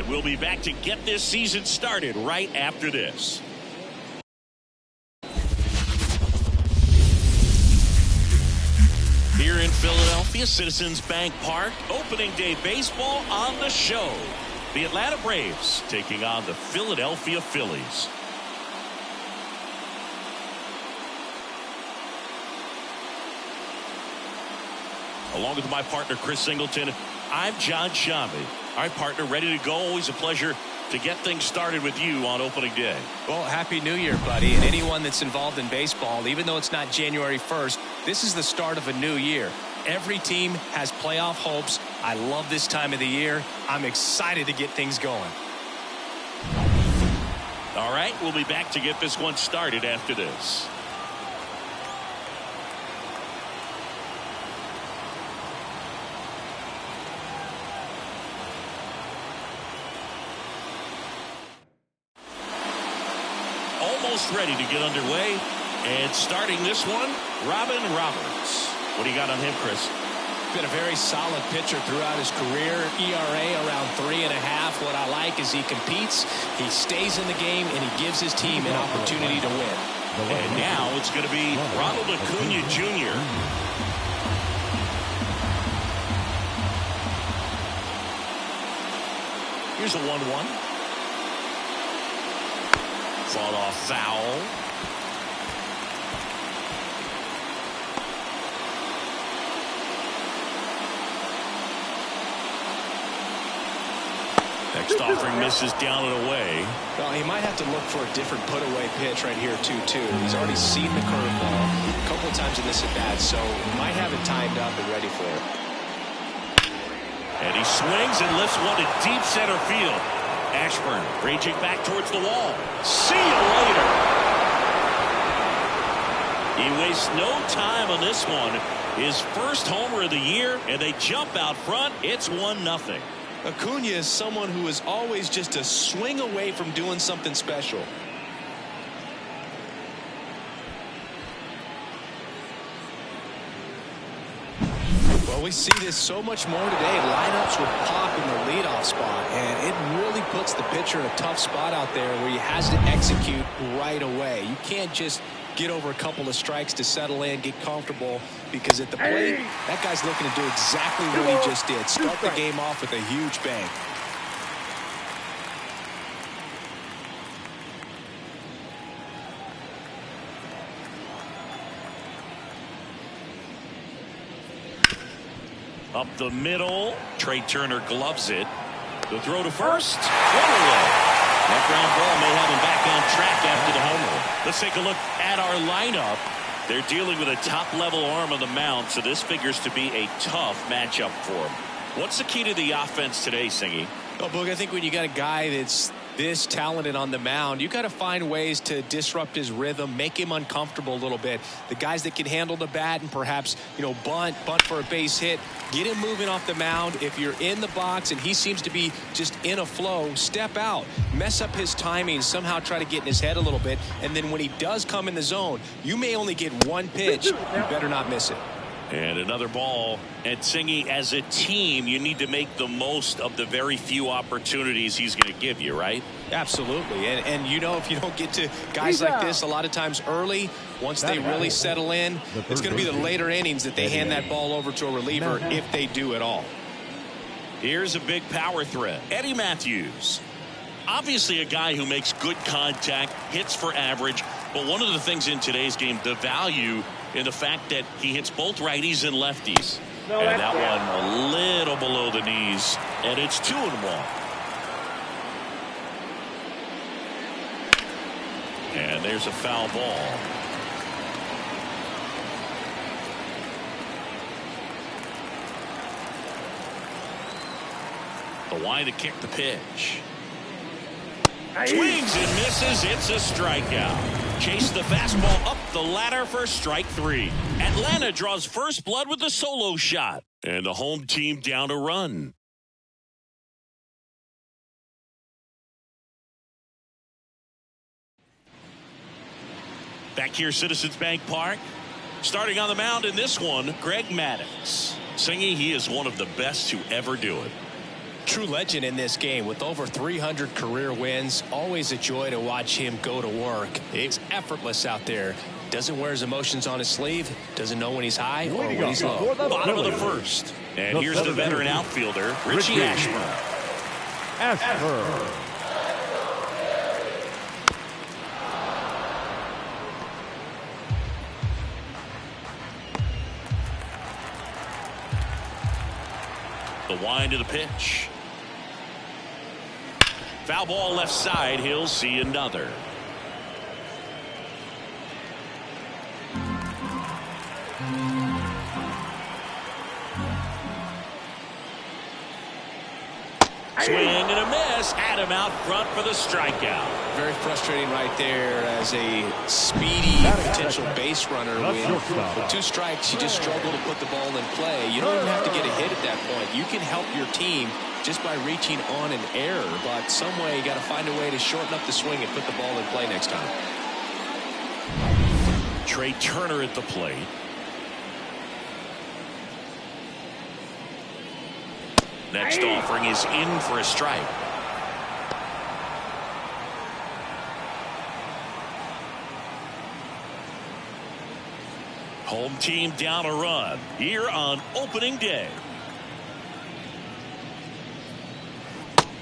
And we'll be back to get this season started right after this. Here in Philadelphia, Citizens Bank Park, opening day baseball on the show. The Atlanta Braves taking on the Philadelphia Phillies. Along with my partner, Chris Singleton, I'm John Shambi. All right, partner, ready to go. Always a pleasure to get things started with you on opening day. Well, Happy New Year, buddy. And anyone that's involved in baseball, even though it's not January 1st, this is the start of a new year. Every team has playoff hopes. I love this time of the year. I'm excited to get things going. All right, we'll be back to get this one started after this. Almost ready to get underway, and starting this one, Robin Roberts. What do you got on him, Chris? Been a very solid pitcher throughout his career. ERA around 3.5. What I like is he competes, he stays in the game, and he gives his team an opportunity to win. And now it's going to be Ronald Acuna Jr. Here's a 1-1. Fought off foul. Next offering misses down and away. Well, he might have to look for a different put-away pitch right here, 2-2. He's already seen the curveball a couple of times in this at-bat, so might have it timed up and ready for it. And he swings and lifts one to deep center field. Ashburn raging back towards the wall. See you later. He wastes no time on this one. His first homer of the year, and they jump out front. It's 1-0. Acuna is someone who is always just a swing away from doing something special. Well, we see this so much more today. Lineups with pop in the leadoff spot, and it really puts the pitcher in a tough spot out there where he has to execute right away. You can't just get over a couple of strikes to settle in, get comfortable, because at the plate, that guy's looking to do exactly what he just did. Start the game off with a huge bang. Up the middle. Trey Turner gloves it. The throw to first. One away. That ground ball may have him back on track after the homer. Let's take a look at our lineup. They're dealing with a top-level arm on the mound, so this figures to be a tough matchup for him. What's the key to the offense today, Singy? Well, Boog, I think when you got a guy that's this talented on the mound, you got to find ways to disrupt his rhythm, make him uncomfortable a little bit. The guys that can handle the bat and perhaps, bunt for a base hit, get him moving off the mound. If you're in the box and he seems to be just in a flow, step out, mess up his timing, somehow try to get in his head a little bit. And then when he does come in the zone, you may only get one pitch. You better not miss it. And another ball. And Singy, as a team, you need to make the most of the very few opportunities he's going to give you, right? Absolutely. And if you don't get to guys like this a lot of times early, once they really settle in, it's going to be the later innings that they hand that ball over to a reliever if they do at all. Here's a big power threat. Eddie Matthews. Obviously a guy who makes good contact, hits for average, but one of the things in today's game, the value in the fact that he hits both righties and lefties. And that one a little below the knees, and it's 2-1. And there's a foul ball. The line to kick the pitch. Swings and misses. It's a strikeout. Chase the fastball up the ladder for strike 3. Atlanta draws first blood with a solo shot. And the home team down a run. Back here, Citizens Bank Park. Starting on the mound in this one, Greg Maddux. Singy, he is one of the best to ever do it. True legend in this game with over 300 career wins. Always a joy to watch him go to work. It's effortless out there. Doesn't wear his emotions on his sleeve. Doesn't know when he's high or when he's low. Bottom of the first. And here's the veteran outfielder, Richie Ashburn. The wind of the pitch. Foul ball left side. He'll see another. Swing and a miss. Had him out front for the strikeout. Very frustrating right there as a speedy potential base runner. With 2 strikes, you just struggle to put the ball in play. You don't even have to get a hit at that point. You can help your team just by reaching on an error, but some way you got to find a way to shorten up the swing and put the ball in play next time. Trey Turner at the plate. Next offering is in for a strike. Home team down a run here on opening day.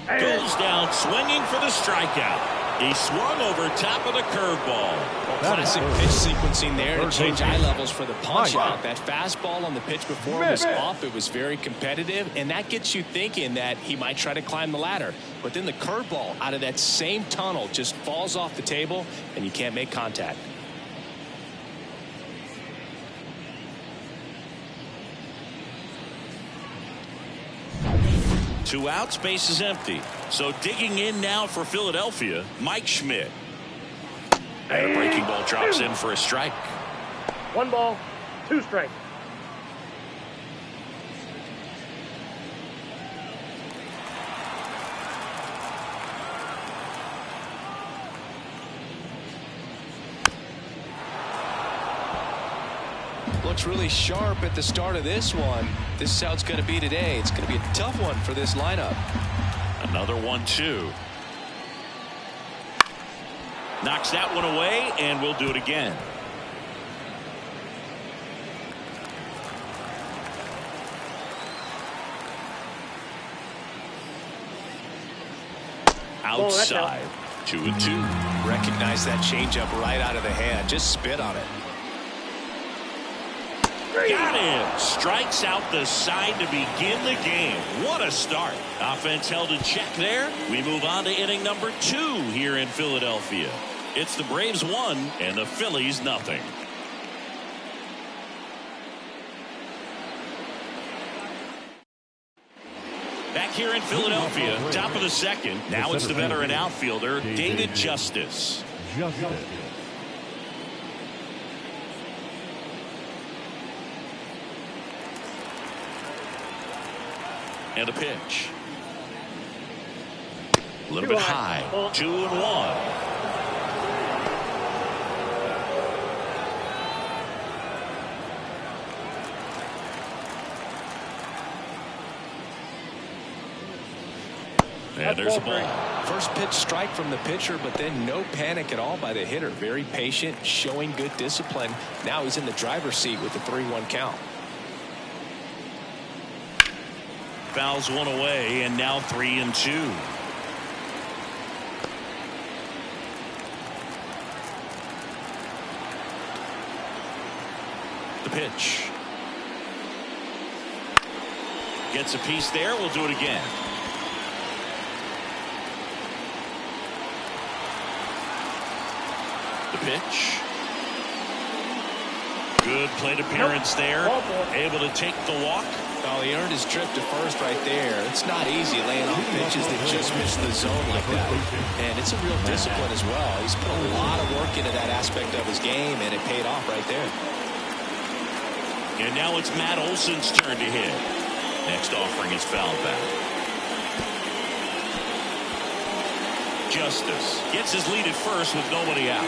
Goes down swinging for the strikeout. He swung over top of the curveball. Classic pitch sequencing there to change eye levels for the punch out. That fastball on the pitch before was off. It was very competitive, and that gets you thinking that he might try to climb the ladder. But then the curveball out of that same tunnel just falls off the table, and you can't make contact. 2 outs, base is empty. So digging in now for Philadelphia, Mike Schmidt. And a breaking ball drops in for a strike. 1 ball, 2 strikes. Looks really sharp at the start of this one. This is how it's going to be today. It's going to be a tough one for this lineup. Another 1-2. Knocks that one away, and we'll do it again. Outside. 2-2. Recognize that changeup right out of the hand. Just spit on it. Got him. Strikes out the side to begin the game. What a start. Offense held in check there. We move on to inning number 2 here in Philadelphia. It's the Braves 1 and the Phillies nothing. Back here in Philadelphia, top of the second. Now it's the veteran outfielder, David Justice. And a pitch. A little bit high. 2-1. And there's a ball. First pitch strike from the pitcher, but then no panic at all by the hitter. Very patient, showing good discipline. Now he's in the driver's seat with the 3-1 count. Fouls one away, and now 3-2. The pitch. Gets a piece there. We'll do it again. The pitch. Good plate appearance there. Able to take the walk. Well, he earned his trip to first right there. It's not easy laying off pitches that just miss the zone like that. And it's a real discipline as well. He's put a lot of work into that aspect of his game, and it paid off right there. And now it's Matt Olson's turn to hit. Next offering is fouled back. Justice gets his lead at first with nobody out.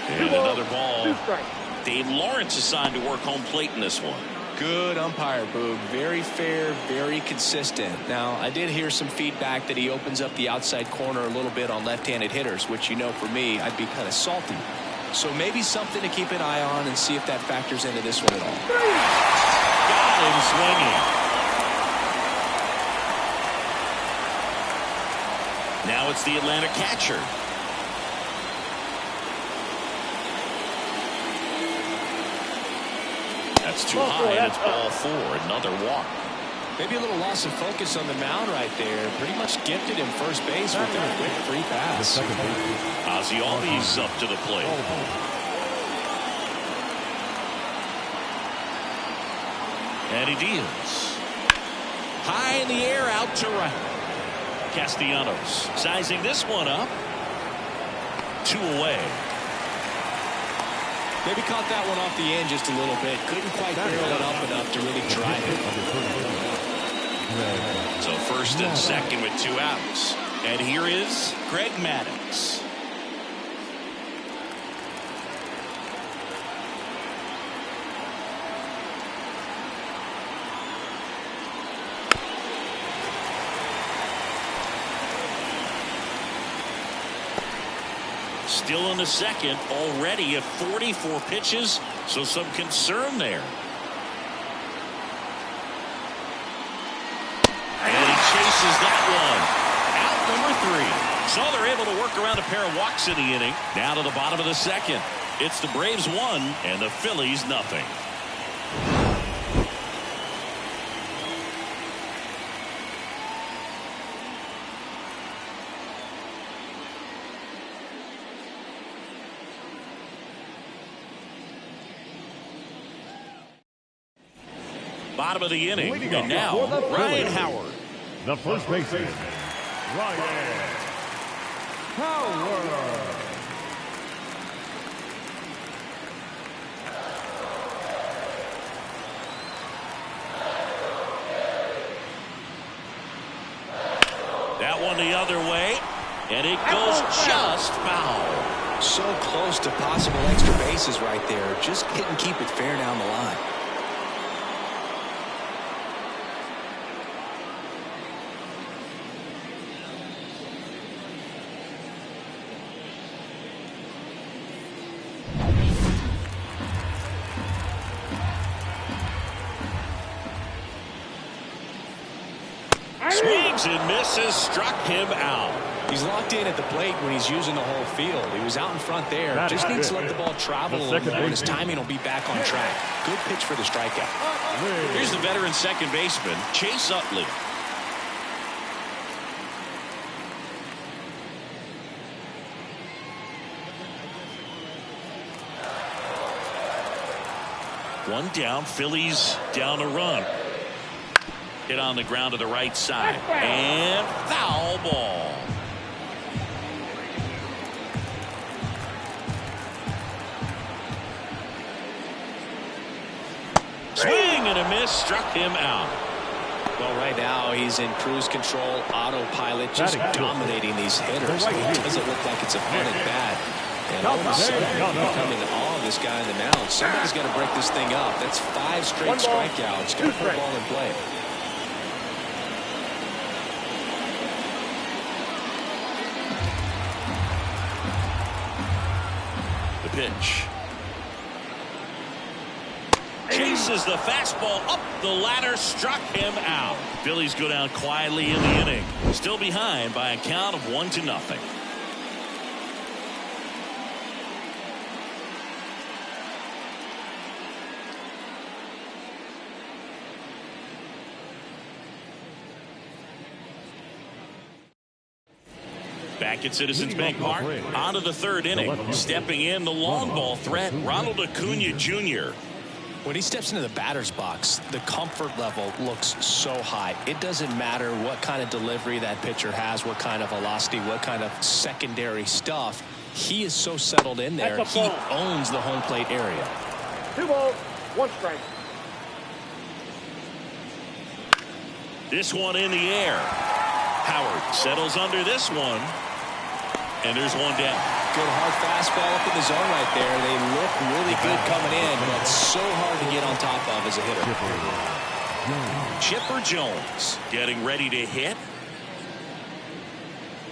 And another ball. 2 strikes. Dave Lawrence assigned to work home plate in this one. Good umpire, Boog. Very fair, very consistent. Now, I did hear some feedback that he opens up the outside corner a little bit on left-handed hitters, which, you know, for me, I'd be kind of salty. So maybe something to keep an eye on and see if that factors into this one at all. Got him swinging. Now it's the Atlanta catcher. That's too high, and it's ball 4. Another walk. Maybe a little loss of focus on the mound right there. Pretty much gifted him first base with a quick free pass. Ozzie Albies up to the plate. And he deals. High in the air, out to right. Castellanos sizing this one up. 2 away. Maybe caught that one off the end just a little bit. Couldn't quite barrel it up enough to really drive it. So first and second with 2 outs. And here is Greg Maddux. Still in the second, already at 44 pitches, so some concern there. And he chases that one. Out number 3. So they're able to work around a pair of walks in the inning. Now to the bottom of the second. It's the Braves 1 and the Phillies nothing. Bottom of the inning, and now Ryan Howard. The first baseman, Ryan Howard. That one the other way, and it goes just foul. So close to possible extra bases right there. Just couldn't keep it fair down the line. Swings and misses, struck him out. He's locked in at the plate when he's using the whole field. He was out in front there. Just needs to let the ball travel a little more, and his timing will be back on track. Good pitch for the strikeout. Here's the veteran second baseman, Chase Utley. One down, Phillies down a run. Hit on the ground to the right side. And foul ball. Swing and a miss, struck him out. Well, right now he's in cruise control, autopilot, just dominating these hitters. It doesn't look like it's a fun at bat. And all of a sudden, you come into awe of this guy in the mound. Somebody's got to break this thing up. That's 5 straight strikeouts. Got to put the ball in play. The pitch. Chases the fastball up the ladder, struck him out. Phillies go down quietly in the inning. Still behind by a count of 1-0. Back at Citizens Bank Park, on to the 3rd inning. Stepping in, the long ball threat, Ronald Acuna Jr. When he steps into the batter's box, the comfort level looks so high. It doesn't matter what kind of delivery that pitcher has, what kind of velocity, what kind of secondary stuff. He is so settled in there. He owns the home plate area. 2 balls, 1 strike. This one in the air. Howard settles under this one. And there's one down. Good hard fastball up in the zone right there. They look really good coming in, but so hard to get on top of as a hitter. Chipper Jones getting ready to hit.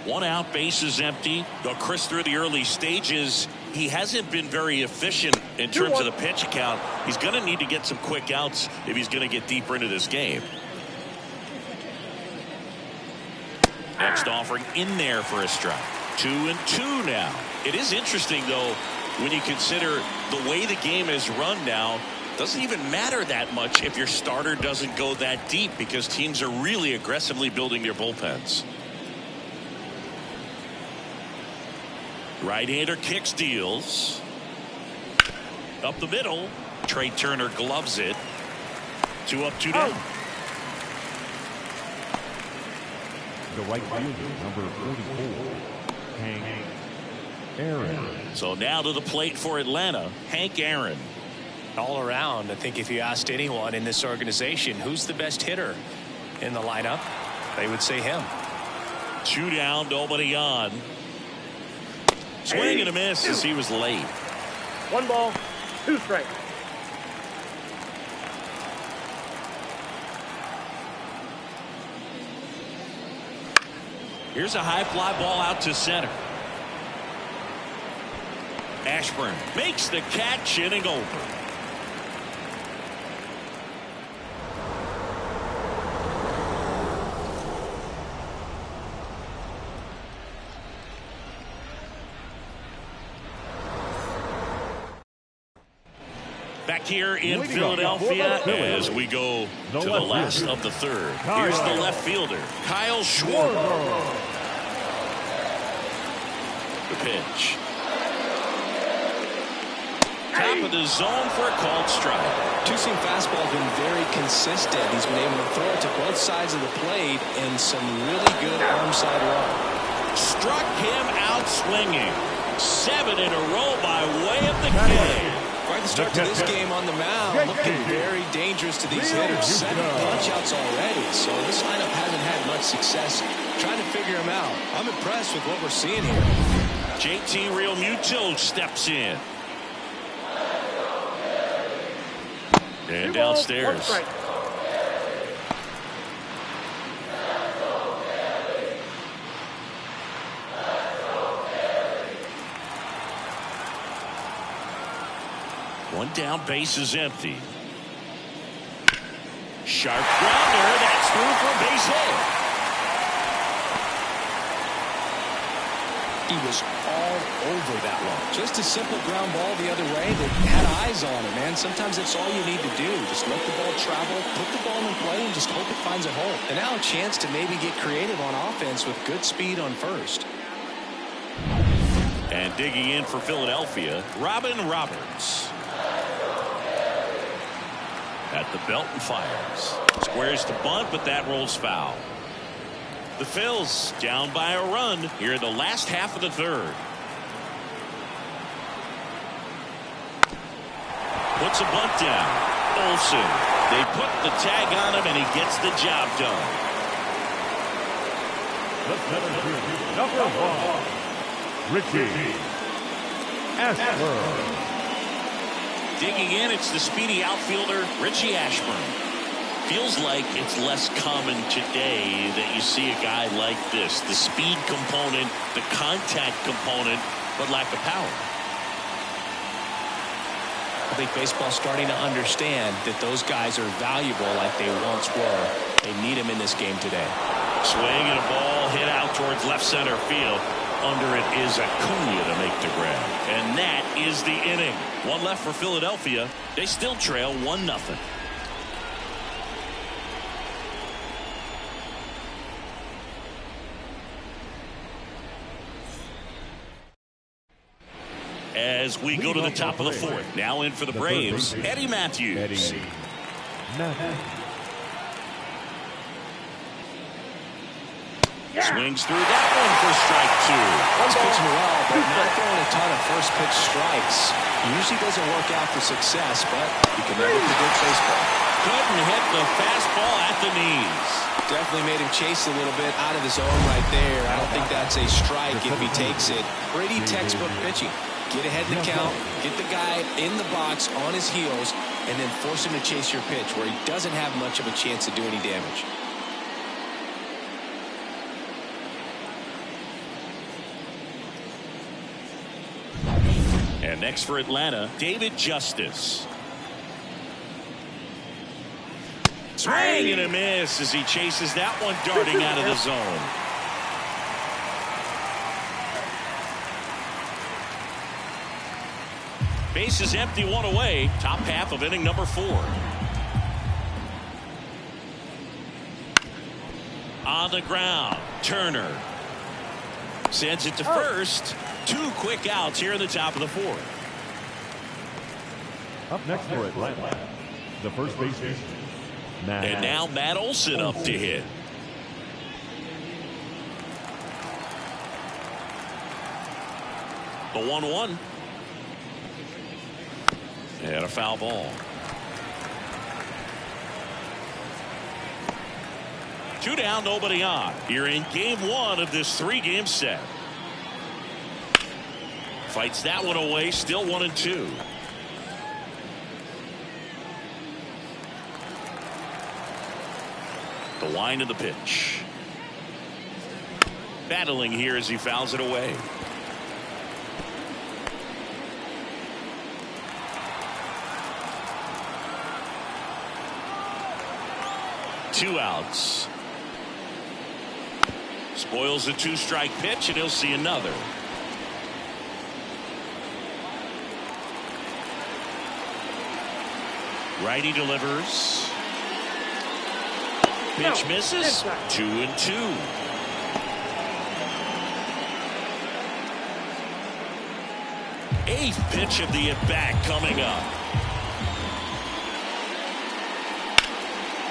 One out, bases empty. Though Chris, through the early stages, he hasn't been very efficient in terms of the pitch count. He's going to need to get some quick outs if he's going to get deeper into this game. Next offering in there for a strike. 2-2 now. It is interesting, though, when you consider the way the game is run now. Doesn't even matter that much if your starter doesn't go that deep, because teams are really aggressively building their bullpens. Right-hander kicks, deals. Up the middle. Trey Turner gloves it. 2 up, 2 down. The right fielder, number 44, Hank Aaron. So now to the plate for Atlanta, Hank Aaron. All around, I think if you asked anyone in this organization who's the best hitter in the lineup, they would say him. 2 down, nobody on. Swing and a miss as he was late. 1 ball, 2 strikes. Here's a high fly ball out to center. Ashburn makes the catch, inning over. Back here in Philadelphia as we go to the last of the third. Here's the left fielder, Kyle Schwarber. The pitch. Top of the zone for a called strike. Two-seam fastball has been very consistent. He's been able to throw it to both sides of the plate and some really good arm side run. Struck him out swinging. 7 in a row by way of the K. Quite the start to this game on the mound. Looking very dangerous to these hitters. 7 punch-outs already. So this lineup hasn't had much success trying to figure him out. I'm impressed with what we're seeing here. JT Realmuto steps in. And downstairs. One down, base is empty. Sharp grounder, that's through for a base hit. He was all over that one. Just a simple ground ball the other way that had eyes on it, man. Sometimes that's all you need to do. Just let the ball travel, put the ball in play, and just hope it finds a hole. And now a chance to maybe get creative on offense with good speed on first. And digging in for Philadelphia, Robin Roberts. At the belt and fires. Squares to bunt, but that rolls foul. The Phils down by a run here in the last half of the third. Puts a bunt down. Olsen. They put the tag on him, and he gets the job done. Number 1, Richie Ashburn. Digging in, it's the speedy outfielder, Richie Ashburn. Feels like it's less common today that you see a guy like this. The speed component, the contact component, but lack of power. I think baseball's starting to understand that those guys are valuable like they once were. They need them in this game today. Swing and a ball hit out towards left center field. Under it is Acuna to make the grab. And that is the inning. One left for Philadelphia. They still trail 1-0. As we go to the top of the fourth. Now in for the Braves, Eddie Matthews. Swings through that one for strike 2. He's pitching well, but not throwing a ton of first pitch strikes. Usually doesn't work out for success, but you can never predict baseball. Couldn't hit the fastball at the knees. Definitely made him chase a little bit out of the zone right there. I don't think that's a strike if he takes it. Pretty textbook pitching. Get ahead in the count, get the guy in the box on his heels, and then force him to chase your pitch where he doesn't have much of a chance to do any damage. And next for Atlanta, David Justice. Swing and a miss as he chases that one darting out of the zone. Base is empty, one away. Top half of inning number 4. On the ground, Turner sends it to first. 2 quick outs here in the top of the 4th. Up next for Atlanta, the first baseman. And now Matt Olson up to hit. The 1-1. And a foul ball. 2 down, nobody on. Here in game 1 of this 3-game set. Fights that one away, still 1-2. The wind of the pitch. Battling here as he fouls it away. Two outs. Spoils a 2-strike pitch, and he'll see another. Righty delivers. Pitch misses. 2-2. Eighth pitch of the at-bat coming up.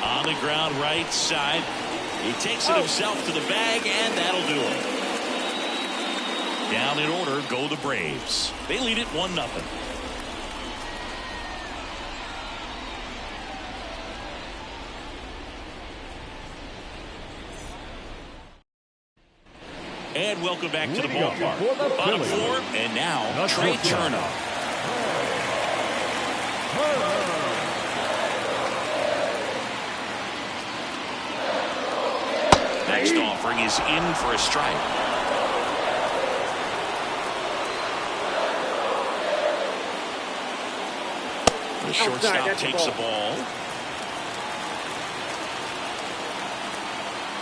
On the ground, right side. He takes it himself to the bag, and that'll do it. Down in order go the Braves. They lead it 1-0. And welcome back to the ballpark. Bottom 4, and now Trey Turner. Next offering is in for a strike. The shortstop takes the ball.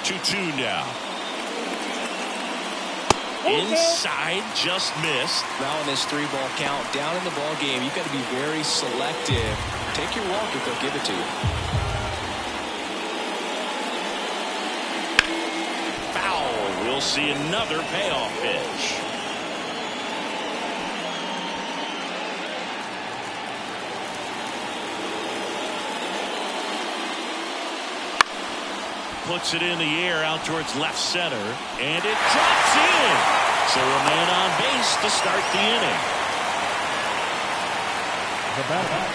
2-2 now. Inside, just missed. Now in this 3-ball count, down in the ball game, you've got to be very selective. Take your walk if they'll give it to you. Foul. We'll see another payoff pitch. Puts it in the air out towards left center, and it drops in. So a man on base to start the inning. The batter,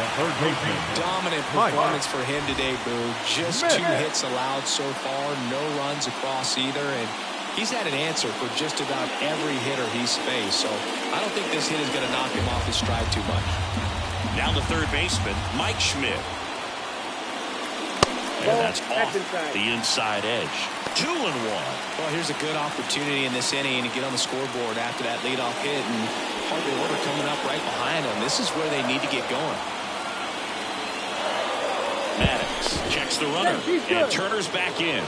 the third baseman. Dominant performance for him today, Boo. Just 2 hits allowed so far, no runs across either, and he's had an answer for just about every hitter he's faced. So I don't think this hit is going to knock him off his stride too much. Now the third baseman, Mike Schmidt. And that's off the inside edge. 2-1. Well, here's a good opportunity in this inning to get on the scoreboard after that leadoff hit, and hard order coming up right behind them. This is where they need to get going. Maddox checks the runner, and Turner's back in.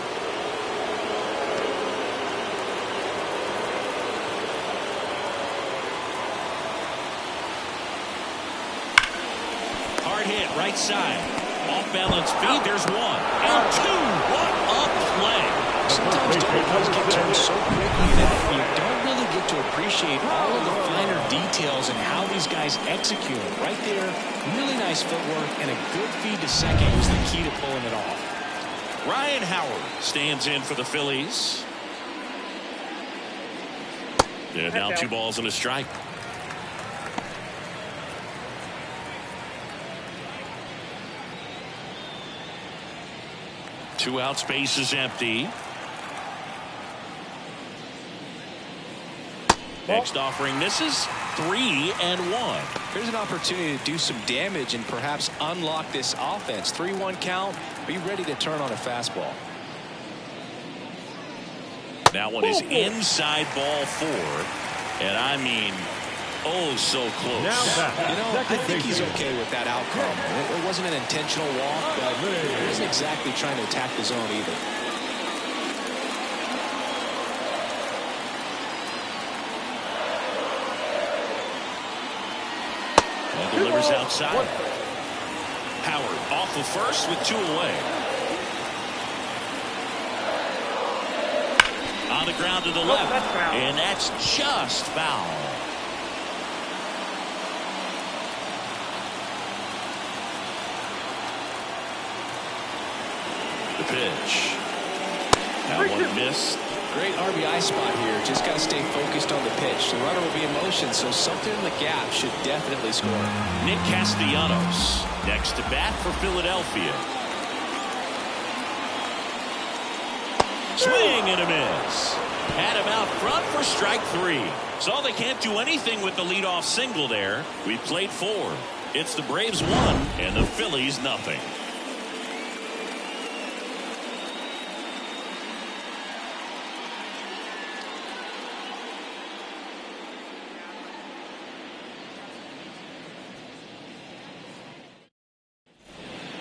Hard hit, right side. Off-balance feed, there's 1 and 2. What a play. Sometimes double get turned so quickly that you don't really get to appreciate all of the finer details and how these guys execute it. Right there, really nice footwork, and a good feed to second was the key to pulling it off. Ryan Howard stands in for the Phillies. And now 2 balls and a strike. Two outs, base is empty. Next offering misses. 3-1. Here's an opportunity to do some damage and perhaps unlock this offense. 3-1 count. Be ready to turn on a fastball. That one is inside ball 4. And I mean, oh, so close. You know, I think he's okay with that outcome. It wasn't an intentional walk, but he wasn't exactly trying to attack the zone either. And delivers outside. Howard off of first with 2 away. On the ground to the left. And that's just foul. The pitch. That one missed. Great RBI spot here. Just got to stay focused on the pitch. The runner will be in motion, so something in the gap should definitely score. Nick Castellanos next to bat for Philadelphia. Swing and a miss. Had him out front for strike 3. So they can't do anything with the leadoff single there. We played 4. It's the Braves 1 and the Phillies nothing.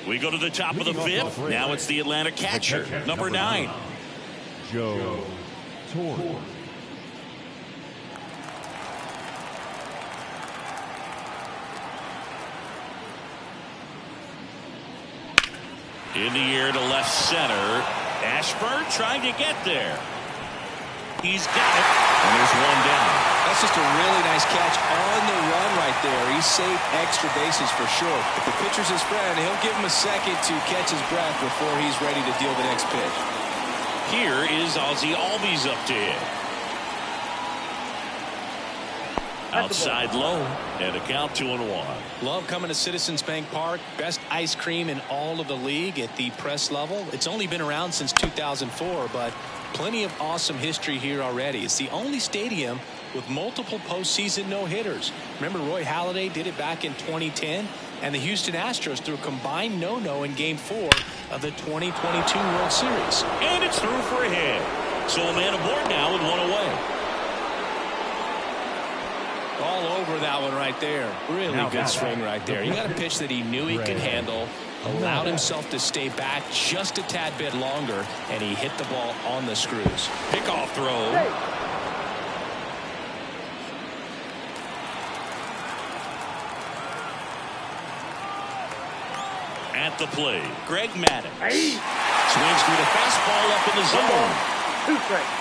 We go to the top of the 5th. Now it's the Atlanta catcher, number 9. Joe Torre. In the air to left center. Ashburn trying to get there. He's got it. And there's one down. That's just a really nice catch on the run right there. He saved extra bases for sure. If the pitcher's his friend, he'll give him a second to catch his breath before he's ready to deal the next pitch. Here is Ozzie Albies up to hit. Outside low, and a count 2-1. Love coming to Citizens Bank Park. Best ice cream in all of the league at the press level. It's only been around since 2004, but plenty of awesome history here already. It's the only stadium with multiple postseason no-hitters. Remember Roy Halladay did it back in 2010, and the Houston Astros threw a combined no-no in Game 4 of the 2022 World Series. And it's through for a hit. So a man aboard now with 1 away. All over that one right there. Really good swing right there. You got a pitch that he knew he could handle, allowed himself to stay back just a tad bit longer, and he hit the ball on the screws. Pickoff throw. At the plate, Greg Maddux. Swings through the fastball up in the zone. 2 strikes.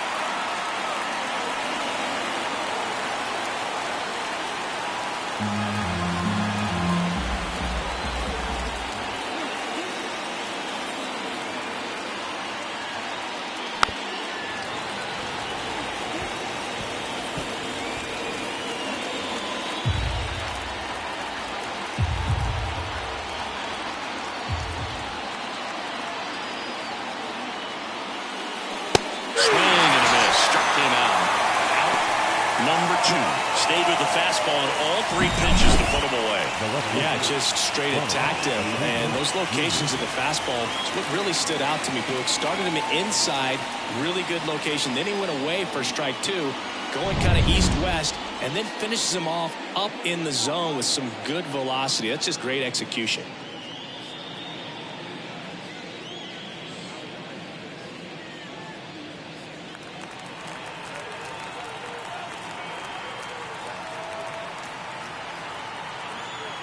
Stayed with the fastball on all 3 pitches to put him away. Yeah, just straight attacked him. And those locations of the fastball, what really stood out to me, Boog, started him inside, really good location. Then he went away for strike 2, going kind of east-west, and then finishes him off up in the zone with some good velocity. That's just great execution.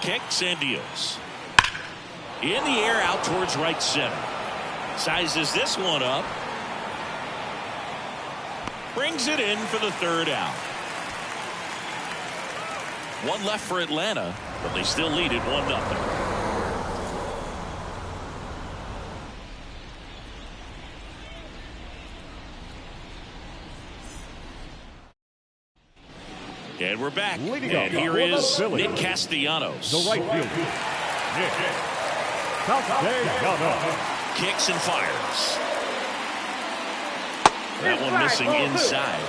Kicks and deals. In the air out towards right center. Sizes this one up. Brings it in for the 3rd out. 1 left for Atlanta, but they still lead it 1-0. And we're back. And here is Nick Castellanos. The right fielder, Nick Castellanos. Kicks and fires. That one missing inside.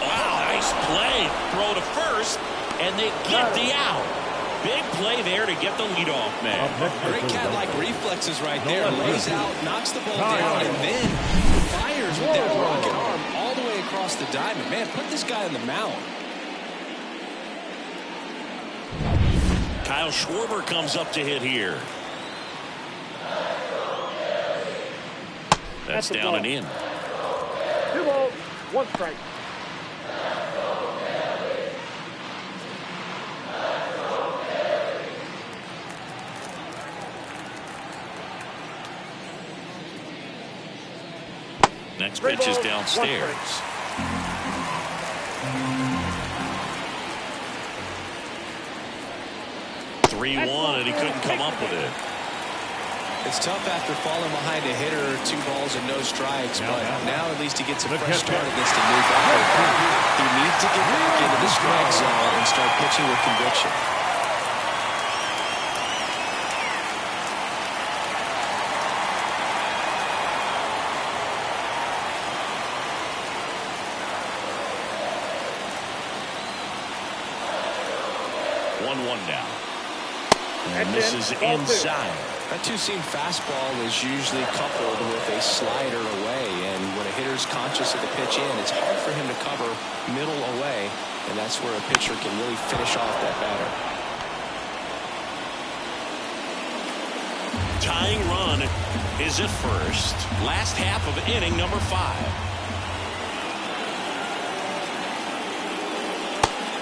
Wow, nice play. Throw to first, and they get the out. Big play there to get the leadoff man. Great cat-like reflexes right there. Lays out, knocks the ball down, and then fires with that rocket arm all the way across the diamond. Man, put this guy on the mound. Kyle Schwarber comes up to hit here. That's down and in. 2 balls, 1 strike. Next pitch is downstairs. 3-1, and he couldn't come up with it. It's tough after falling behind a hitter, 2 balls and no strikes, but now at least he gets a fresh start against a new batter. He needs to get back into the strike zone and start pitching with conviction. Now. And this is inside. That two-seam fastball is usually coupled with a slider away, and when a hitter's conscious of the pitch in, it's hard for him to cover middle away, and that's where a pitcher can really finish off that batter. Tying run is at first. Last half of inning number 5.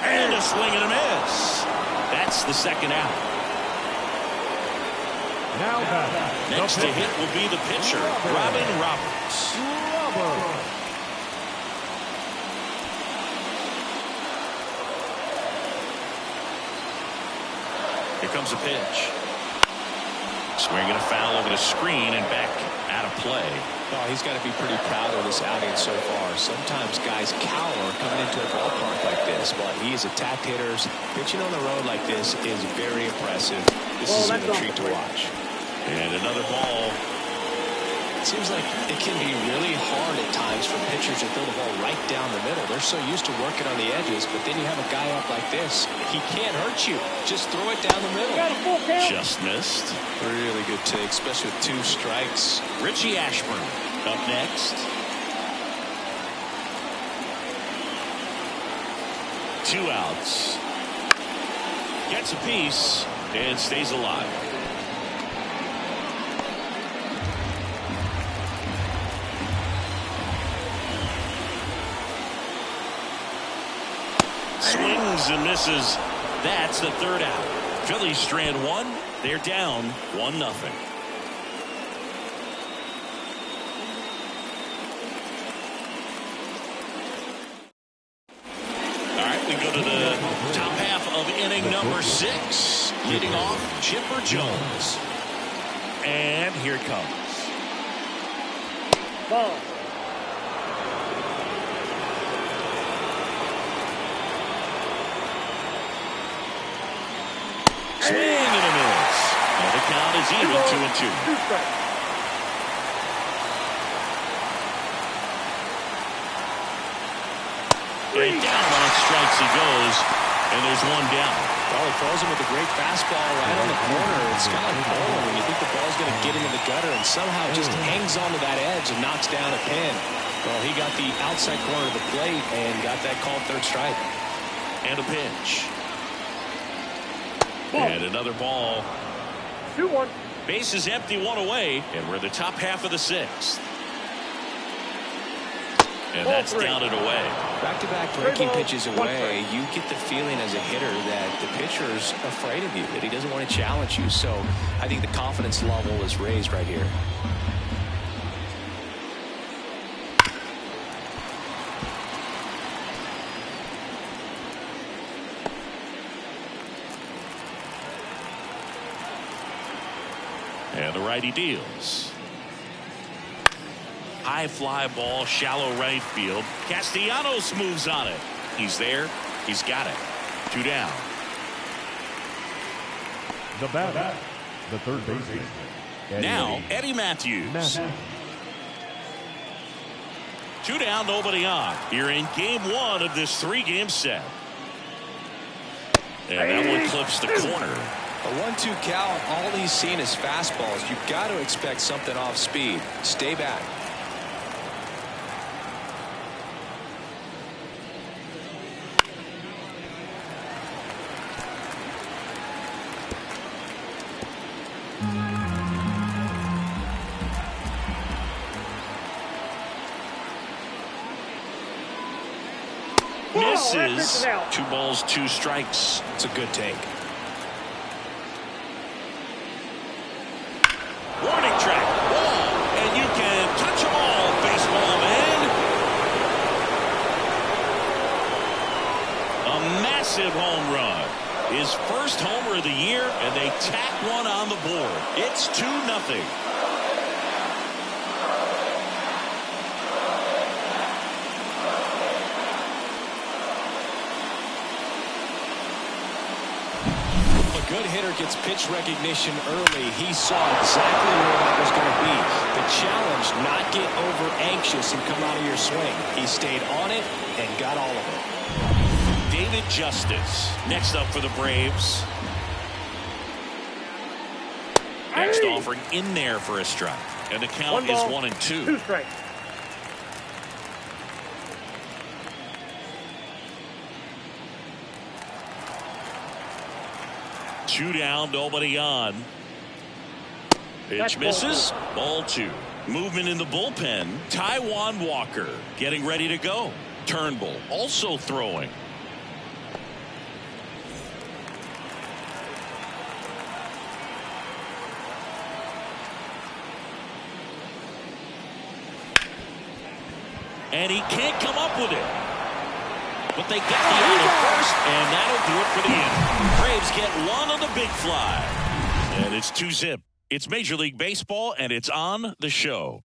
And a swing and a miss. That's the second out. Next to hit will be the pitcher, Robin Roberts. Here comes a pitch. Swinging a foul over the screen and back out of play. Oh, he's got to be pretty proud of this outing so far. Sometimes guys cower coming into a ballpark like this, but he has attacked hitters. Pitching on the road like this is very impressive. This is a treat to watch. And another ball. It seems like it can be really hard at times for pitchers to throw the ball right down the middle. They're so used to working on the edges, but then you have a guy up like this. He can't hurt you. Just throw it down the middle. Just missed. Really good take, especially with 2 strikes. Richie Ashburn up next. 2 outs. Gets a piece and stays alive. Swings and misses. That's the 3rd out. Phillies strand 1. They're down 1-0. All right, we go to the top half of inning number 6. Leading off, Chipper Jones. And here it comes. Ball. Swing and a miss. Now the count is even 2-2. And down on strikes he goes, and there's 1 down. Well, he throws him with a great fastball right on the corner. It's kind of like bowling when you think the ball's going to get into the gutter and somehow just hangs onto that edge and knocks down a pin. Well, he got the outside corner of the plate and got that called 3rd strike. And a pitch. And another ball. 2-1. Base is empty, 1 away, and we're in the top half of the 6th. And that's down and away. Back-to-back breaking pitches away, you get the feeling as a hitter that the pitcher's afraid of you, that he doesn't want to challenge you. So I think the confidence level is raised right here. And the righty deals. High fly ball, shallow right field. Castellanos moves on it. He's there He's got it. 2 down. The batter, the third baseman. Now, Eddie Matthews. 2 down, nobody on. You're in game 1 of this 3-game set. And that one clips the corner. A 1-2 count, all he's seen is fastballs. You've got to expect something off speed. Stay back. Misses. 2 balls, 2 strikes. It's a good take. Warning track. Ball. And you can touch them all, baseball man. A massive home run. His first homer of the year, and they tack one on the board. It's 2-0. Good hitter gets pitch recognition early. He saw exactly where that was going to be. The challenge, not get over anxious and come out of your swing. He stayed on it and got all of it. David Justice next up for the Braves. Next offering in there for a strike. And the count is 1-2. 2 strikes. Two down, nobody on. Pitch misses. Ball 2. Movement in the bullpen. Taijuan Walker getting ready to go. Turnbull also throwing. And he can't come up with it. But they get the out at first, and that'll do it for the inning. Braves get one on the big fly. And it's 2-zip. It's Major League Baseball, and it's on the show.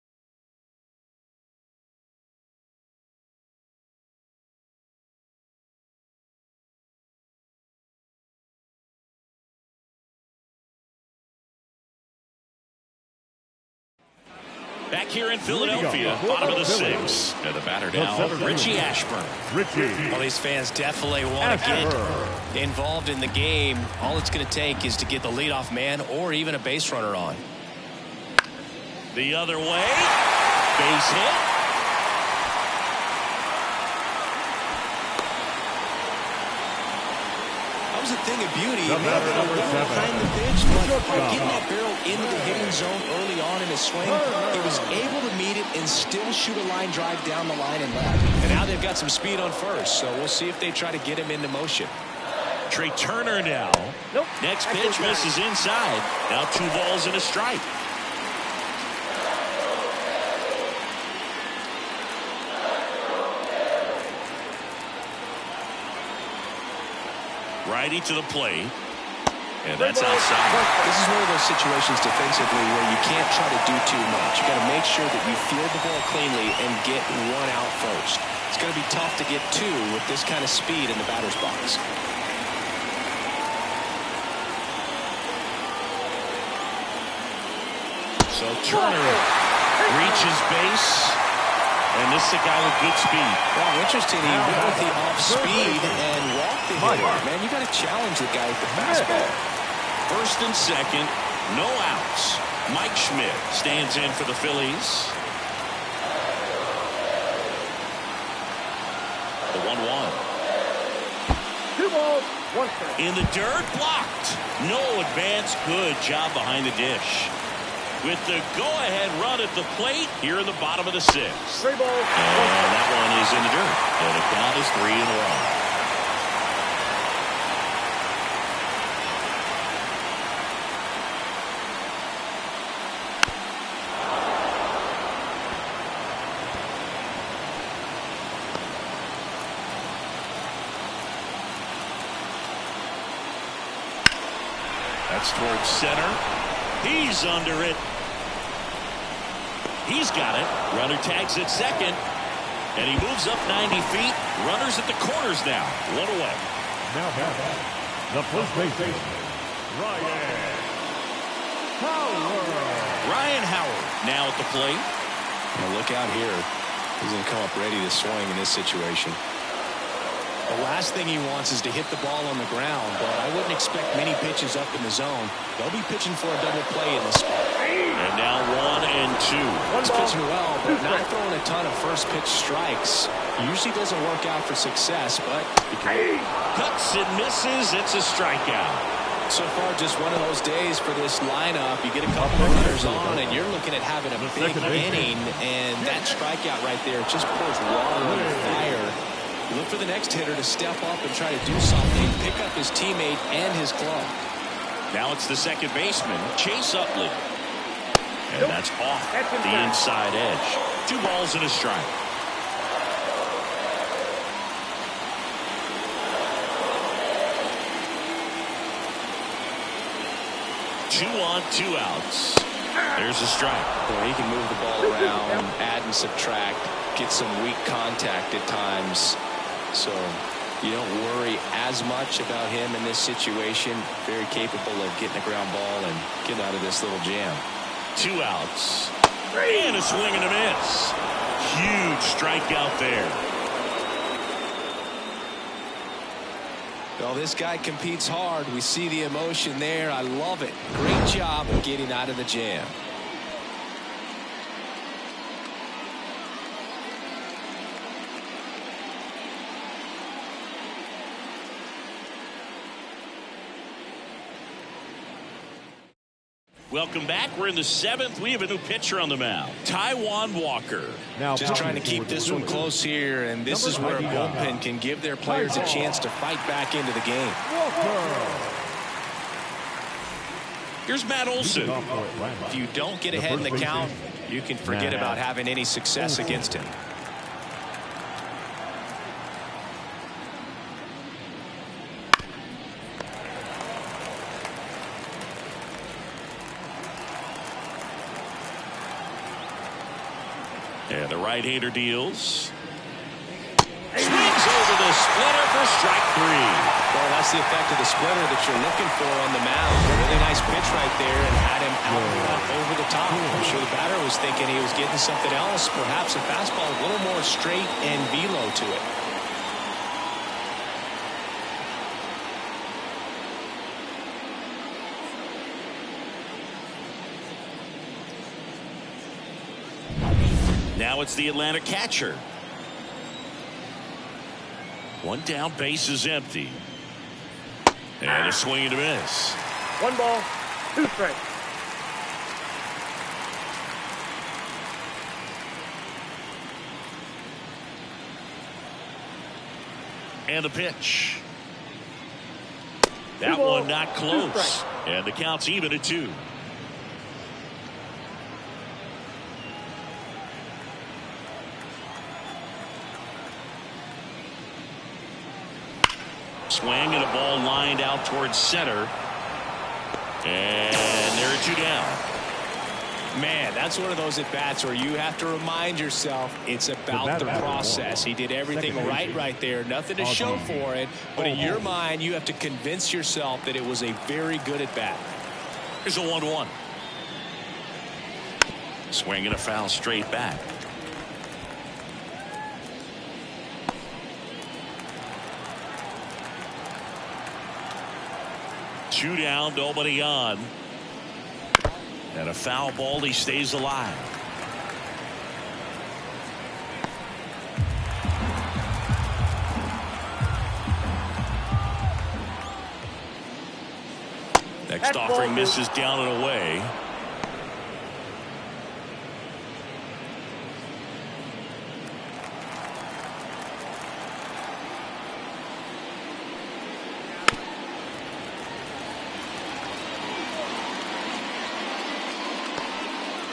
Back here in Philadelphia, bottom of the 6th. And the batter now, Richie Ashburn. Well, these fans definitely want to get involved in the game. All it's going to take is to get the leadoff man or even a base runner on. The other way. Base hit. That was a thing of beauty. He may have been a little behind the pitch, but getting that barrel into the hitting zone early on in his swing, he was able to meet it and still shoot a line drive down the line and left. And now they've got some speed on first, so we'll see if they try to get him into motion. Trey Turner now. Nope. Next pitch misses inside. Now 2 balls and a strike. Righty to the plate. And that's outside. This is one of those situations defensively where you can't try to do too much. You got to make sure that you field the ball cleanly and get 1 out first. It's going to be tough to get 2 with this kind of speed in the batter's box. So Turner reaches base. And this is a guy with good speed. Well, interesting. He went with the off speed and walked the hitter. Man, you got to challenge the guy with the fastball. First and second, no outs. Mike Schmidt stands in for the Phillies. The 1-1. 2 balls, 1 strike. In the dirt, blocked. No advance. Good job behind the dish. With the go-ahead run at the plate here in the bottom of the 6th. 3 balls, 1 And strike. that one is in the dirt. And the count is 3 in a row. That's towards center. He's under it. He's got it. Runner tags at second. And he moves up 90 feet. Runners at the corners now. One away. Now back, the first baseman, Ryan Howard. Ryan Howard now at the plate. Now look out here. He's going to come up ready to swing in this situation. The last thing he wants is to hit the ball on the ground, but I wouldn't expect many pitches up in the zone. They'll be pitching for a double play in this spot. And now 1 and 2. He's pitching well, but not throwing a ton of first pitch strikes. Usually doesn't work out for success, but Cuts and misses. It's a strikeout. so far just one of those days for this lineup. You get a couple of runners on, and you're looking at having a big inning, and that strikeout right there just pours water on the fire. You look for the next hitter to step up and try to do something, pick up his teammate and his glove. Now it's the second baseman, Chase Utley. And that's off the inside edge. 2 balls and a strike. Two on, 2 outs. There's a strike. Boy, he can move the ball around, add and subtract, get some weak contact at times. So you don't worry as much about him in this situation. Very capable of getting a ground ball and getting out of this little jam. 2 outs. And a swing and a miss. Huge strikeout there. Well, this guy competes hard. We see the emotion there. I love it. Great job of getting out of the jam. Welcome back. We're in the 7th. We have a new pitcher on the mound, Taijuan Walker. Now Just trying to keep this one close here, and this is where a bullpen can give their players a chance to fight back into the game. Here's Matt Olson. If you don't get ahead in the count, you can forget about having any success against him. And the right-hander deals. Swings over the splitter for strike 3. Well, that's the effect of the splitter that you're looking for on the mound. A really nice pitch right there and had him out over the top. I'm sure the batter was thinking he was getting something else, perhaps a fastball a little more straight and velo to it. Now it's the Atlanta catcher. 1 down, base is empty. And a swing and a miss. 1 ball, 2 strikes. And the pitch. That one not close. And the count's even at 2. Swing and a ball lined out towards center. And there are 2 down. Man, that's one of those at-bats where you have to remind yourself it's about the process. He did everything right there. Nothing to show for it. But in your mind, you have to convince yourself that it was a very good at-bat. Here's a 1-1. Swing and a foul straight back. Two down, nobody on. And a foul ball, he stays alive. Next offering misses down and away.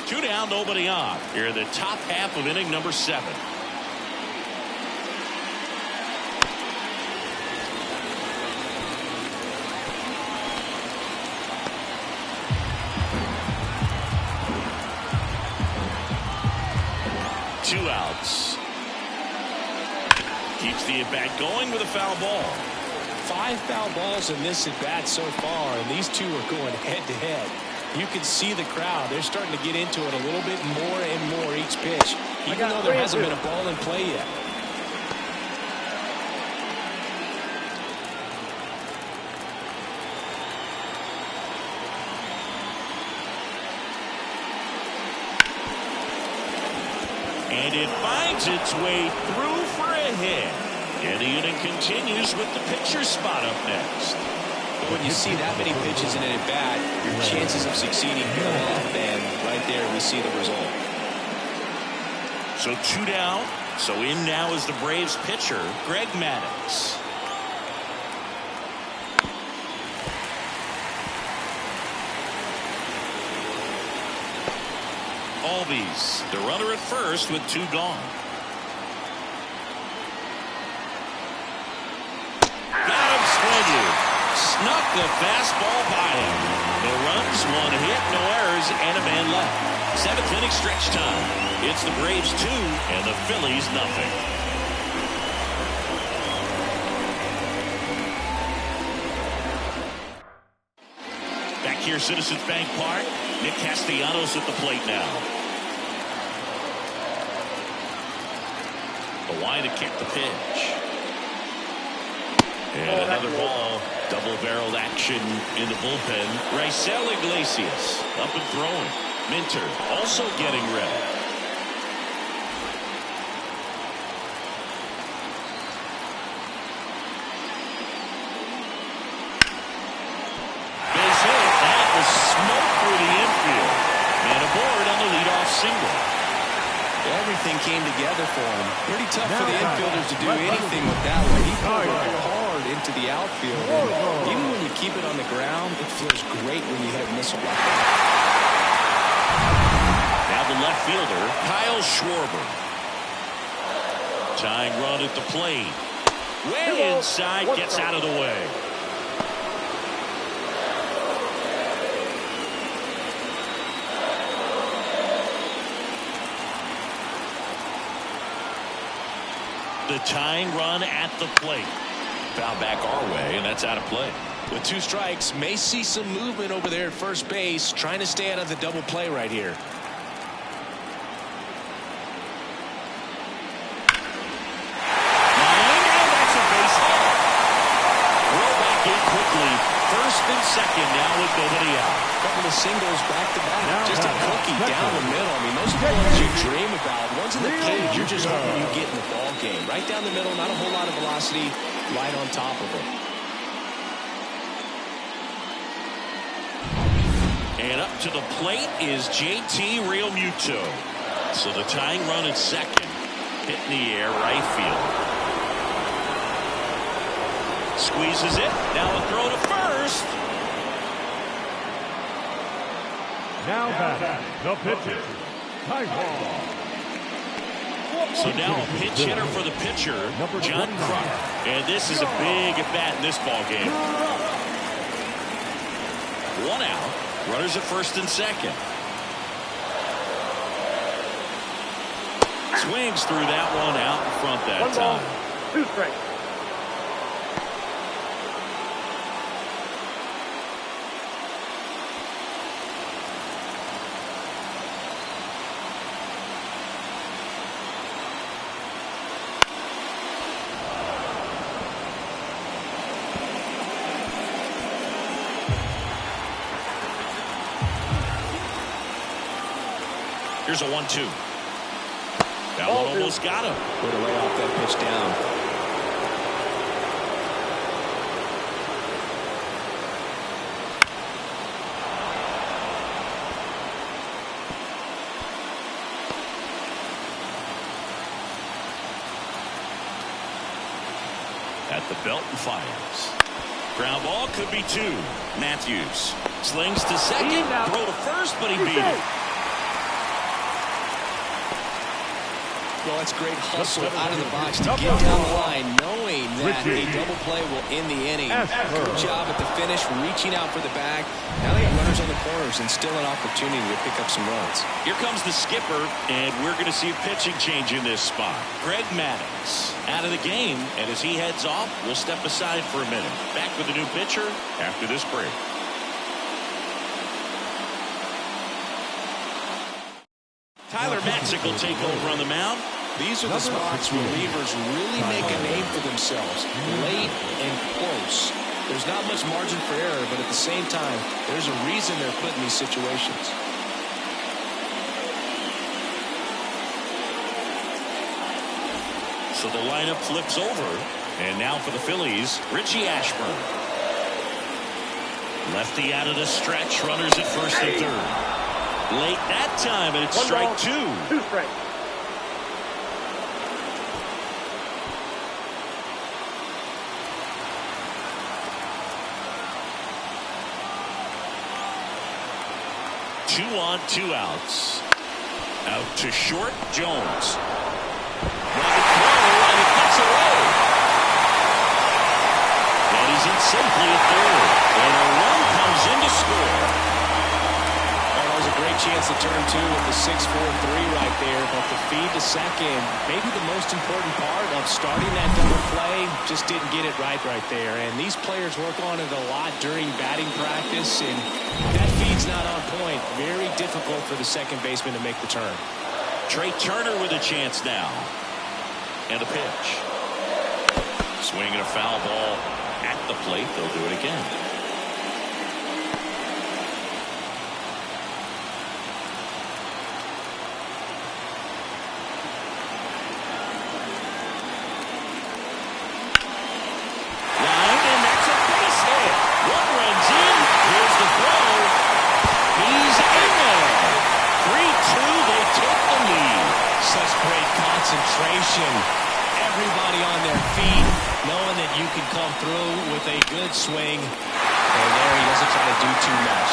Two down, nobody on. Here in the top half of inning number 7. Two outs. Keeps the at-bat going with a foul ball. 5 foul balls in this at-bat so far, and these two are going head-to-head. You can see the crowd. They're starting to get into it a little bit more and more each pitch, even though there hasn't been a ball in play yet. And it finds its way through for a hit. And the inning continues with the pitcher spot up next. When you see that many pitches in an at-bat, your chances of succeeding go up, and right there we see the result. So 2 down. So in now is the Braves pitcher, Greg Maddux. Albies, the runner at first with 2 gone. Got him swinging. Snuck the fastball by him. No runs, 1 hit, no errors, and a man left. 7th inning stretch time. It's the Braves 2 and the Phillies nothing. Back here, Citizens Bank Park. Nick Castellanos at the plate now. The wide to kick the pitch. And another ball. Double-barreled action in the bullpen. Raisel Iglesias up and throwing. Minter also getting ready. Base hit. That was smoke through the infield. And aboard on the leadoff single. Everything came together for him. Pretty tough for the infielders to do anything with that one. He pulled it hard into the outfield. And even when you keep it on the ground, it feels great when you hit a missile like that. Now the left fielder, Kyle Schwarber. Tying run at the plate. Way inside, gets out of the way. The tying run at the plate. Foul back our way, and that's out of play. With 2 strikes, may see some movement over there at first base, trying to stay out of the double play right here. That's a base hit. Roll back in quickly. First and second now with nobody out. Couple of singles back-to-back. Just a cookie down the middle. I mean, those are the ones you dream about. Ones in the cage, you're just hoping you get in the ball game. Right down the middle, not a whole lot of velocity, right on top of it. And up to the plate is JT Realmuto. So the tying run at second. Hit in the air, right field. Squeezes it. Now a throw to first. Now back, the pitcher, Taiwan. So now a pinch hitter for the pitcher, John Kruk. And this is a big at-bat in this ball game. 1 out. Runners at first and second. Swings through that one out in front that 1 ball, time. 2 strikes. Here's a 1-2. That one almost got him. Put away off that pitch down. At the belt and fires. Ground ball could be 2. Matthews slings to second. Throw to first, but he beat it. Well, that's great hustle out of the box to get down the line, knowing that that. A double play will end the inning. Good job at the finish, reaching out for the bag. Now they got runners on the corners and still an opportunity to pick up some runs. Here comes the skipper, and we're going to see a pitching change in this spot. Greg Maddux out of the game, and as he heads off, we'll step aside for a minute. Back with a new pitcher after this break. Tyler Matzik will take over on the mound. These are the spots relievers really make a name for themselves. Late and close. There's not much margin for error, but at the same time, there's a reason they're put in these situations. So the lineup flips over. And now for the Phillies, Richie Ashburn. Lefty out of the stretch. Runners at first and third. Late that time, and it's strike two. 2 strikes. Two on, 2 outs. Out to short, Jones. Rugged throw, and it gets away. And he's in safely at third. And a run comes in to score. Great chance to turn two with the 6-4-3 right there, but the feed to second, maybe the most important part of starting that double play, just didn't get it right there. And these players work on it a lot during batting practice, and that feed's not on point. Very difficult for the second baseman to make the turn. Trey Turner with a chance now. And a pitch. Swinging a foul ball at the plate. They'll do it again. Everybody on their feet, knowing that you can come through with a good swing. And there he doesn't try to do too much.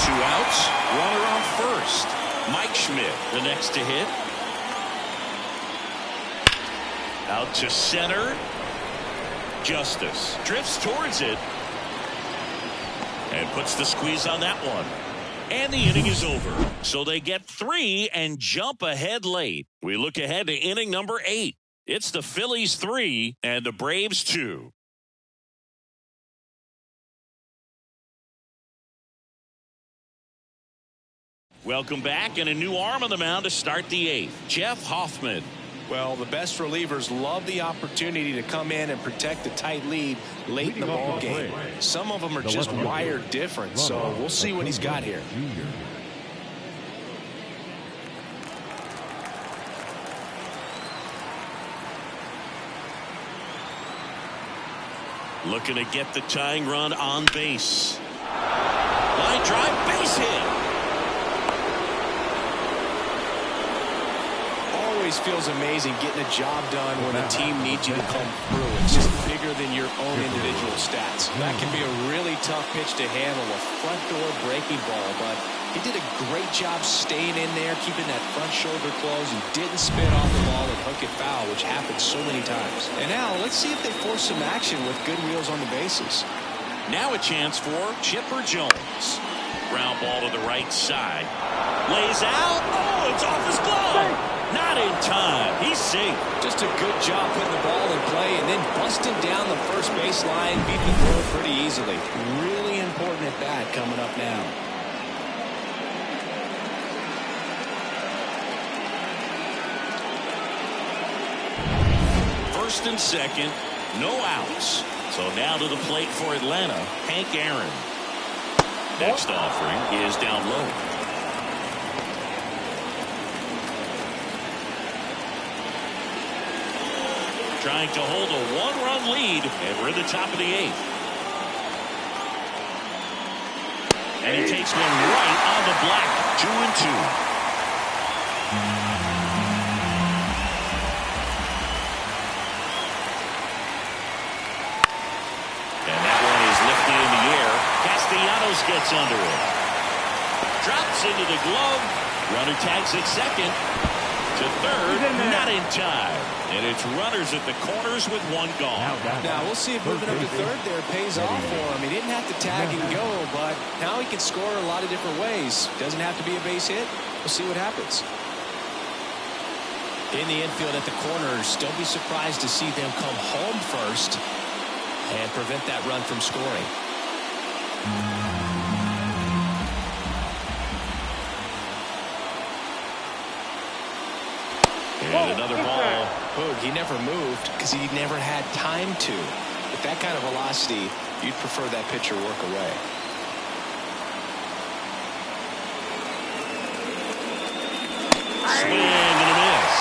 2 outs, runner on first. Mike Schmidt, the next to hit. Out to center. Justice drifts towards it. And puts the squeeze on that one. And the inning is over. So they get 3 and jump ahead late. We look ahead to inning number 8. It's the Phillies 3 and the Braves 2. Welcome back, and a new arm on the mound to start the 8th. Jeff Hoffman. Well, the best relievers love the opportunity to come in and protect a tight lead late in the ball game. Some of them are just wired different, so we'll see what he's got here. Looking to get the tying run on base. Line drive, base hit. Always feels amazing getting a job done when a team needs you to come through. It's just bigger than your own individual stats. That can be a really tough pitch to handle, a front door breaking ball, but he did a great job staying in there, keeping that front shoulder closed. He didn't spin off the ball and hook it foul, which happens so many times. And now let's see if they force some action with good wheels on the bases. Now a chance for Chipper Jones. Ground ball to the right side. Lays out. Oh, it's off his glove. Not in time. He's safe. Just a good job putting the ball in play and then busting down the first baseline, beat the throw pretty easily. Really important at bat coming up now. First and second, no outs. So now to the plate for Atlanta, Hank Aaron. Next offering is down low. Trying to hold a 1-run lead, and we're at the top of the 8th. And he takes one right on the black, 2-2. And that one is lifted in the air. Castellanos gets under it. Drops into the glove. Runner tags at second. To third, not in time. And it's runners at the corners with one gone. Now we'll see if moving up to third there pays off for him. He didn't have to tag and go, but now he can score a lot of different ways. Doesn't have to be a base hit. We'll see what happens. In the infield at the corners, don't be surprised to see them come home first and prevent that run from scoring. And another ball. Boog, he never moved because he never had time to. With that kind of velocity, you'd prefer that pitcher work away. Swing and a miss.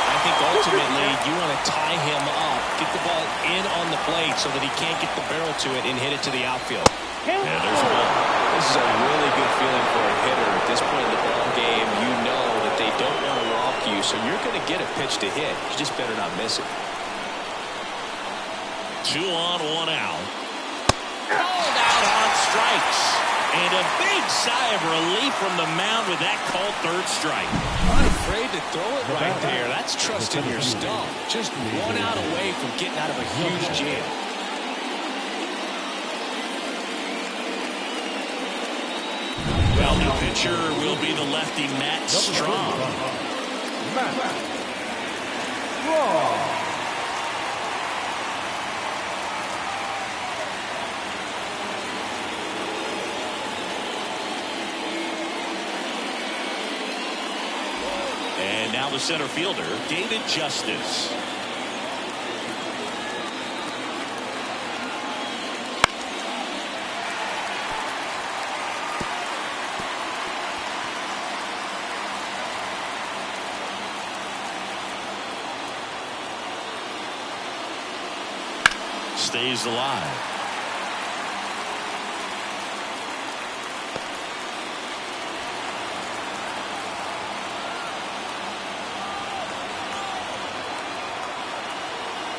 I think ultimately you want to tie him up, get the ball in on the plate so that he can't get the barrel to it and hit it to the outfield. And there's a ball. This is a really good feeling for a hitter at this point in the ball game. You know that they don't want to walk you, so you're going to get a pitch to hit. You just better not miss it. 2 on, 1 out. Called out on strikes. And a big sigh of relief from the mound with that called third strike. Unafraid to throw it right there. That's trusting your stuff. Just 1 out away from getting out of a huge jam. Well, the pitcher will be the lefty Matt Strong. And now the center fielder, David Justice. Stays alive.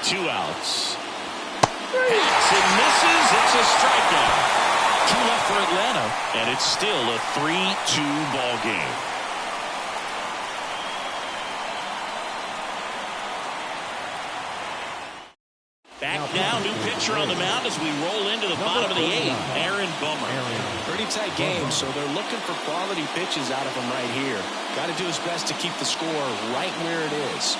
Two outs. Hits and misses. It's a strikeout. 2 left for Atlanta, and it's still a 3-2 ball game. Back now, new pitcher on the mound as we roll into the bottom of the 8th. Aaron Bummer. Pretty tight game, so they're looking for quality pitches out of him right here. Got to do his best to keep the score right where it is.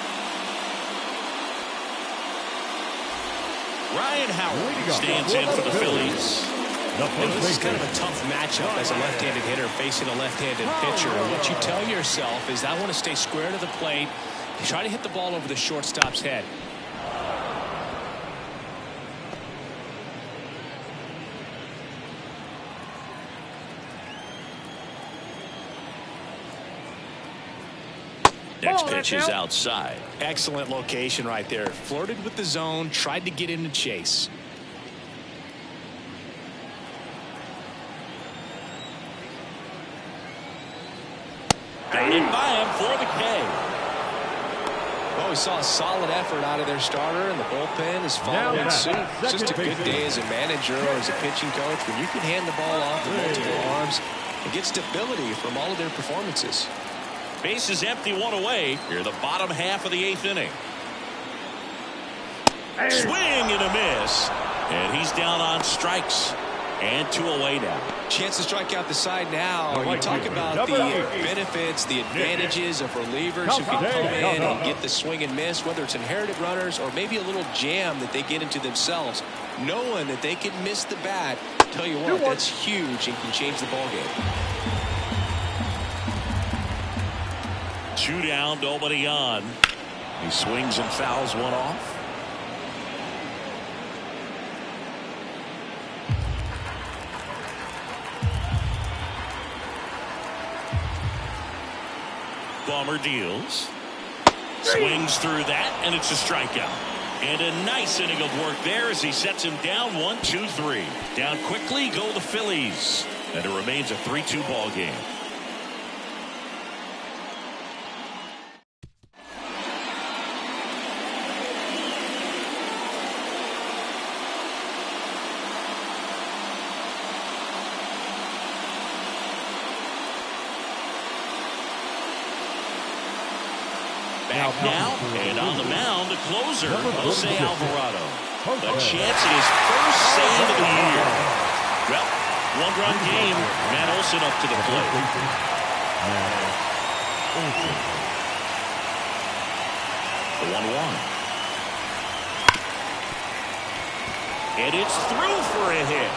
Ryan Howard stands in for the Phillies. This is kind of a tough matchup as a left-handed hitter facing a left-handed pitcher. And what you tell yourself is, I want to stay square to the plate, try to hit the ball over the shortstop's head. Next pitch is outside. Excellent location right there. Flirted with the zone, tried to get in the chase. Batted by him for the K. Well, we saw a solid effort out of their starter, and the bullpen is following suit. It's just a good day as a manager or as a pitching coach when you can hand the ball off to multiple arms and get stability from all of their performances. Base is empty, 1 away. Here, the bottom half of the 8th inning. Swing and a miss. And he's down on strikes. And 2 away now. Chance to strike out the side now. You talk about the benefits, the advantages of relievers who can come in and get the swing and miss, whether it's inherited runners or maybe a little jam that they get into themselves. Knowing that they can miss the bat, tell you what, that's huge and can change the ball game. 2 down, nobody on. He swings and fouls 1 off. Bummer deals. Swings through that, and it's a strikeout. And a nice inning of work there as he sets him down 1, 2, 3. Down quickly go the Phillies. And it remains a 3-2 ball game. Back now, and on the mound, the closer, Jose Alvarado. A chance at his first save of the year. Well, one-run game. Matt Olson up to the plate. The 1-1. And it's through for a hit.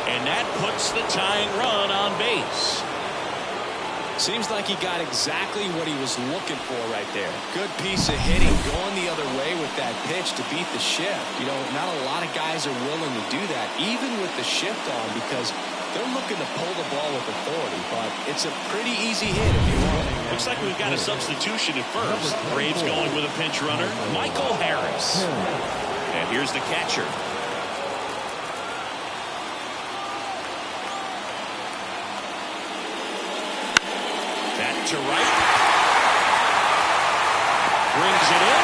And that puts the tying run on base. Seems like he got exactly what he was looking for right there. Good piece of hitting, going the other way with that pitch to beat the shift. You know, not a lot of guys are willing to do that, even with the shift on, because they're looking to pull the ball with authority. But it's a pretty easy hit if you want it. Looks like we've got a substitution at first. Braves going with a pinch runner, Michael Harris. And here's the catcher. To right. Brings it in.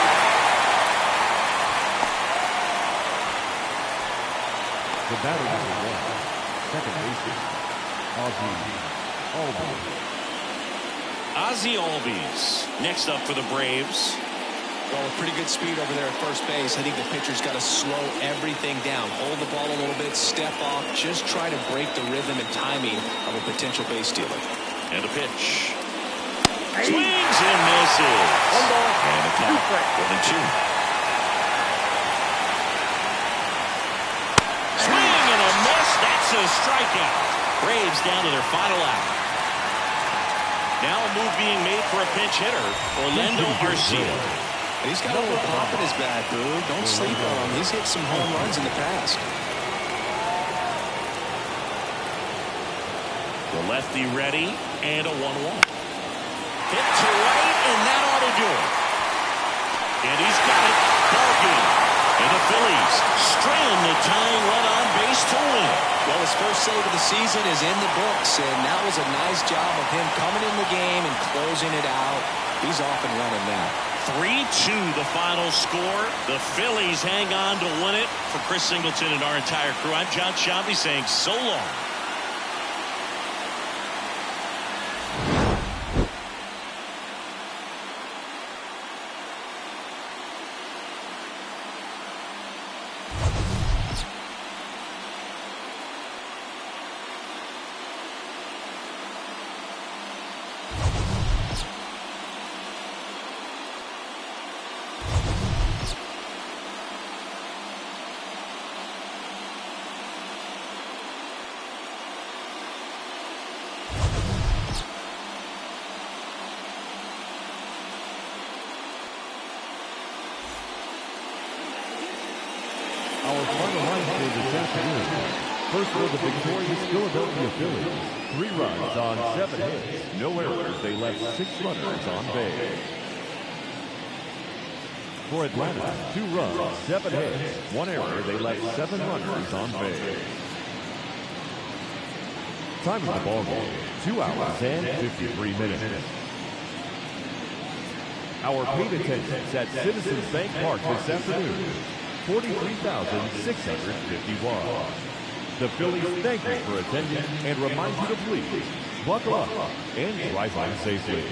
The batter is second baseman, Ozzie Albies next up for the Braves. Well, with pretty good speed over there at first base, I think the pitcher's got to slow everything down. Hold the ball a little bit, step off, just try to break the rhythm and timing of a potential base stealer. And a pitch. Swings and misses. 1 ball, and a 2 count. strikes. 1-2. Swing and a miss. That's a strikeout. Braves down to their final out. Now a move being made for a pinch hitter, Orlando Arcia. He's got a little pop in his bat, Boo. Don't sleep on him. He's hit some home runs in the past. The lefty ready and a 1-1. Hit to right, and that ought to do it. And he's got it. Ball game. And the Phillies strand the tying run on base to win. Well, his first save of the season is in the books, and that was a nice job of him coming in the game and closing it out. He's off and running now. 3-2 the final score. The Phillies hang on to win it. For Chris Singleton and our entire crew, I'm John Shambi saying so long. Our final line for this afternoon. First for the victorious Philadelphia Phillies. 3 runs on 7 hits. No errors. They left 6 runners on base. For Atlanta, 2 runs, 7 hits. 1 error. They left 7 runners on base. Time of the ball game, 2 hours and 53 minutes. Our paid attendance at Citizens Bank Park this afternoon, 43,651. The Phillies thank you for attending and remind you to please buckle up and drive home safely.